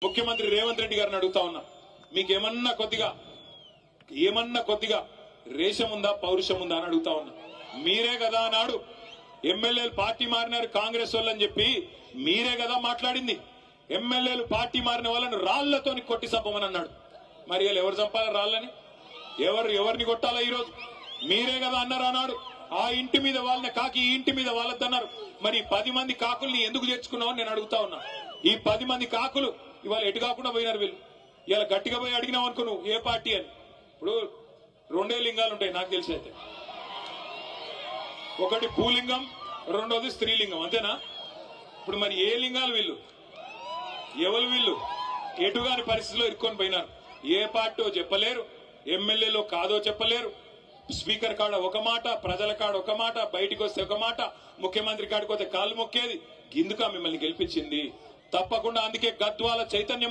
ముఖ్యమంత్రి రేవంత్ రెడ్డి గారిని అడుగుతా ఉన్నా, మీకేమన్నా కొద్దిగా రేషం ఉందా, పౌరుషం ఉందా అని అడుగుతా ఉన్నా. మీరే కదా నాడు ఎమ్మెల్యేలు పార్టీ మారినారు కాంగ్రెస్ వాళ్ళని చెప్పి మీరే కదా మాట్లాడింది. ఎమ్మెల్యేలు పార్టీ మారిన వాళ్ళని రాళ్లతోని కొట్టి చంపమని అన్నాడు. మరి వీళ్ళు ఎవరు చంపాలి రాళ్ళని? ఎవరిని కొట్టాలా ఈరోజు? మీరే కదా అన్నారు అన్నాడు. ఆ ఇంటి మీద వాళ్ళని కాకి ఈ ఇంటి మీద వాళ్ళద్దన్నారు. మరి 10 మంది కాకుల్ని ఎందుకు తెచ్చుకున్నావు నేను అడుగుతా ఉన్నా. ఈ 10 మంది కాకులు ఇవాళ ఎటు కాకుండా పోయినారు. వీళ్ళు ఇలా గట్టిగా పోయి అడిగినావు అనుకో నువ్వు ఏ పార్టీ అని. ఇప్పుడు 2 లింగాలు ఉంటాయి నాకు తెలిసి అయితే, ఒకటి భూలింగం, రెండోది స్త్రీలింగం, అంతేనా? ఇప్పుడు మరి ఏ లింగాలు వీళ్ళు? ఎవరు వీళ్ళు? ఎటుగాని పరిస్థితిలో ఇరుక్కొని పోయినారు. ఏ పార్టీ చెప్పలేరు, ఎమ్మెల్యేలో కాదో చెప్పలేరు. స్పీకర్ కాడ ఒక మాట, ప్రజల కాడ ఒక మాట, బయటికి వస్తే ఒక మాట, ముఖ్యమంత్రి కాడికి వస్తే కాలు మొక్కేది. గిందుక మిమ్మల్ని గెలిపించింది తప్పకుండా. అందుకే గద్వాల చైతన్యం